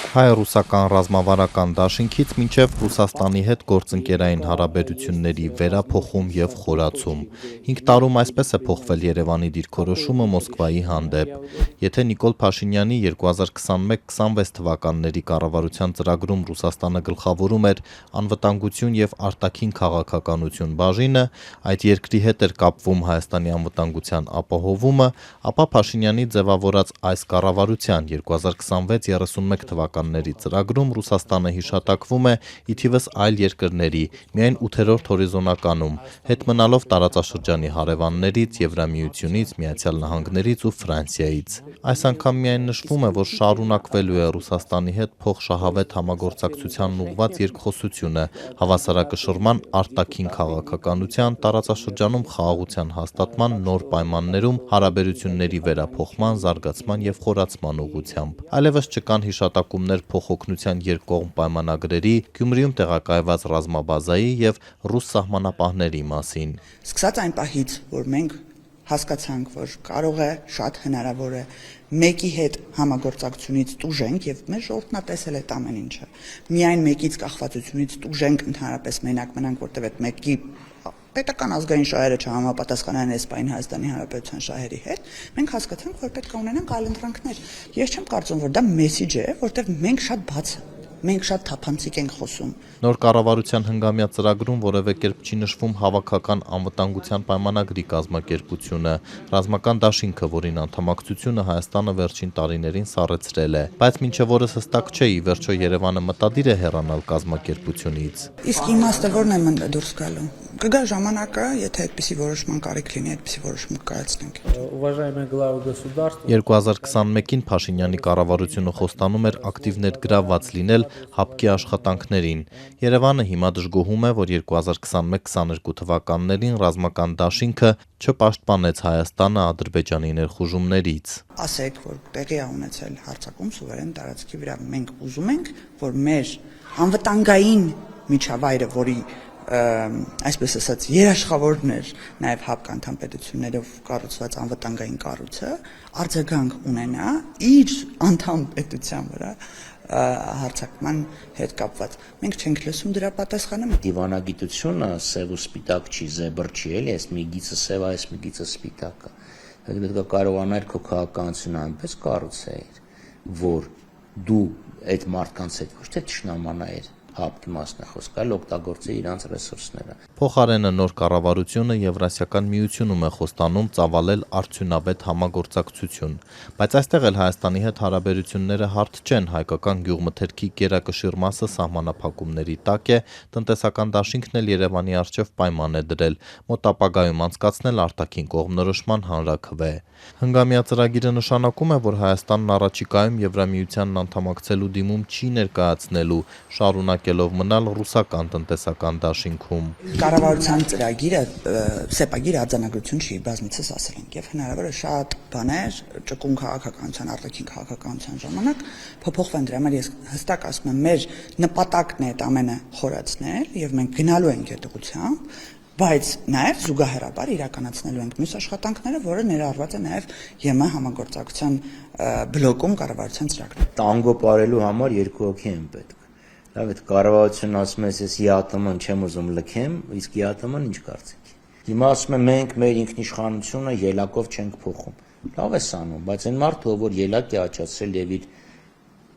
Հայ-ռուսական ռազմավարական դաշինքից մինչև Ռուսաստանի հետ գործընկերային հարաբերությունների վերափոխում եւ խորացում։ 5 տարում այսպես է փոխվել Երևանի դիրքորոշումը Մոսկվայի հանդեպ։ Եթե Նիկոլ Փաշինյանի 2021-26 թվականների կառավարության ծրագրում Ռուսաստանը գլխավորում էր անվտանգություն եւ արտաքին քաղաքականություն բաժինը, այդ երկրի հետ էր կապվում Հայաստանի անվտանգության ապահովումը, ապա Փաշինյանի ձևավորած այս կառավարության 2026-31 թվականների ծրագրում Ռուսաստանը հիշատակվում է ի թիվս այլ երկրների, միայն 8-րդ հորիզոնականում, հետ մնալով տարածաշրջանի հարևաններից, Եվրամիությունից, Միացյալ Նահանգներից ու Ֆրանսիայից։ Այս անգամ միայն նշվում է, որ շարունակվելու է Ռուսաստանի հետ փոխշահավետ համագործակցությանն ուղղված երկխոսությունը, հավասարակշռման արտաքին քաղաքականության, տարածաշրջանում խաղաղության հաստատման նոր պայմաններում հարաբերությունների վերափոխման, զարգացման եւ խորացման ուղղությամբ։ Այլևս չկան հիշատակումներ փոխօգնության երկկողմ պայմանագրերի, Գյումրիում տեղակայված ռազմաբազայի եւ ռուս սահմանապահների մասին։ Սկսած այն պահից, որ մենք հասկացանք, որ կարող է, շատ հնարավոր է մեկի հետ համագործակցությունից տուժենք եւ մեր ժողովուրդն է տեսել այդ ամեն ինչը։ Միայն մեկից կախվածությունից տուժենք ընդհանրապես մենակ մնանք, որտեղ այդ մեկի պետական ազգային շահերը չհամապատասխանեն Էսպային Հայաստանի Հանրապետության շահերի հետ, մենք հասկացանք, որ պետք է ունենանք այլ ընտրանքներ։ Ես չեմ կարծում, որ դա մեսիջ է, որտեղ մենք շատ բաց մենք շատ թափանցիկ ենք խոսում։ Նոր կառավարության հնգամյա ծրագրում որևէ կերպ չի նշվում հավաքական անվտանգության պայմանագրի կազմակերպությունը, ռազմական դաշինքը, որին անդամակցությունը Հայաստանը վերջին տարիներին սառեցրել է, բայց մինչև օրս հստակ չէ ի վերջո Երևանը մտադիր է հեռանալ կազմակերպությունից։ Իսկ իմաստը ո՞րն է դուրս գալու։ Կգա ժամանակը, եթե այդպիսի որոշման կարիք լինի, այդպիսի որոշում կայացնենք։ 2021-ին Փաշինյանի կառավարությունը խոստանում էր ակտիվ ներգրավված լինել ՀԱՊԿ-ի աշխատանքներին։ Երևանը հիմա դժգոհում է, որ 2021-22 թվականներին ռազմական դաշինքը չպաշտպանեց Հայաստանը Ադրբեջանի ներխուժումներից։ Ասեք, որ տեղի է ունեցել հարձակում սուվերեն տարածքի վրա։ Մենք ուզում ենք, որ մեր անվտանգային միջավայրը, որի այսպես ասած երաշխավորն էր նաև ՀԱՊԿ անդամ պետություններով կառուցված անվտանգային կառույցը, արձագանք ունենա իր անդամ պետության վրա հարձակման հետ կապված։ Մենք չենք լսում դրա պատասխանը։ Դիվանագիտությունը սև ու սպիտակ չի, զեբր չի, էլի, այս մի գիծը սև է, այս մի գիծը սպիտակ է։ Պետք է կարողանալ քո քաղաքականությունը այնպես կառուցել, որ դու այդ մարդկանց հետ ոչ թե ճշնամանայիր, ՀԱՊԿ-ի մասն է խոսքը, այլ օգտագործի իրանց ռեսուրսները։ Փոխարենը նոր կառավարությունը Եվրասիական միությունում է խոստանում ծավալել արդյունավետ համագործակցություն, բայց այստեղ էլ Հայաստանի հետ հարաբերությունները հարթ չեն, հայկական գյուղմթերքի գերակշիռ մասը սահմանափակումների տակ է, տնտեսական դաշինքն էլ Երևանի առջև պայման է դրել, մոտ ապագայում անցկացնել արտաքին կողմնորոշման հանրաքվե։ Հնգամյա ծրագիրը նշանակում է, որ Հայաստանն առաջիկայում Եվրամիությանն անդամակցելու դիմում չի ներկայացնելու, շարունակելով մնալ ռուսական տնտեսական դաշինքում։ Կառավարության ծրագիրը սեպագիր արձանագրություն չի, բազմիցս ասել ենք, եւ հնարավոր է շատ բաներ ճկուն քաղաքականության, արտաքին քաղաքականության ժամանակ փոփոխվեն դրա համար ես հստակ ասում եմ, մեր նպատակն է այդ ամենը խորացնել եւ մենք գնալու ենք այդ ուղղությամբ, բայց նաև զուգահեռաբար իրականացնելու ենք մյուս աշխատանքները, որը ներառված է նաև ԵՄ համագործակցության բլոկում կառավարության ծրագրում։ Տանգո ապրելու համար երկու հոգի են պետք։ Լավ, այդ կառավարությունը ասում է, ես ԵԱՏՄ-ն չեմ ուզում լքեմ, իսկ ԵԱՏՄ-ն ինչ կարծիք։ Հիմա ասում է մենք մեր ինքնիշխանությունը ելակով չենք փոխում։ Լավ է անում, բայց այն մարդը, որ ելակ է աճացրել եւ իր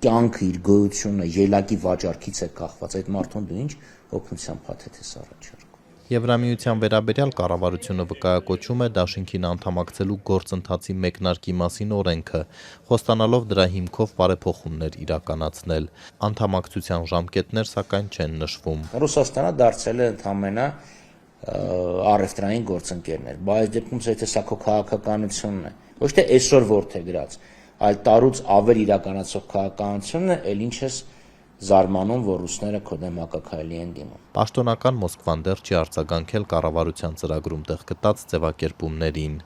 կյանքը, իր գոյությունը ելակի վաճառքից է կախված, այդ մարդուն դու ինչ օգնության փաթեթ ես առաջարկում։ Եվրամիության վերաբերյալ կառավարությունը վկայակոչում է դաշինքին անդամակցելու գործընթացի մեկնարկի մասին օրենքը, խոստանալով դրա հիմքով բարեփոխումներ իրականացնել։ Անդամակցության ժամկետներ սակայն չեն նշվում։ Ռուսաստանը դարձել է ընդամենը առևտրային գործընկերներ, բայց դեպքում եթե սա քո քաղաքականությունն է, ոչ թե այսօր որդեգրած, այլ տարուց ավել իրականացող քաղաքականությունն է, ել ինչ ես զարմանում, որ ռուսները քո դեմ հակաքայլի են դիմում։ Պաշտոնական Մոսկվան դեռ չի արձագանքել կառավարության ծրագրում տեղ գտած ձևակերպումներին։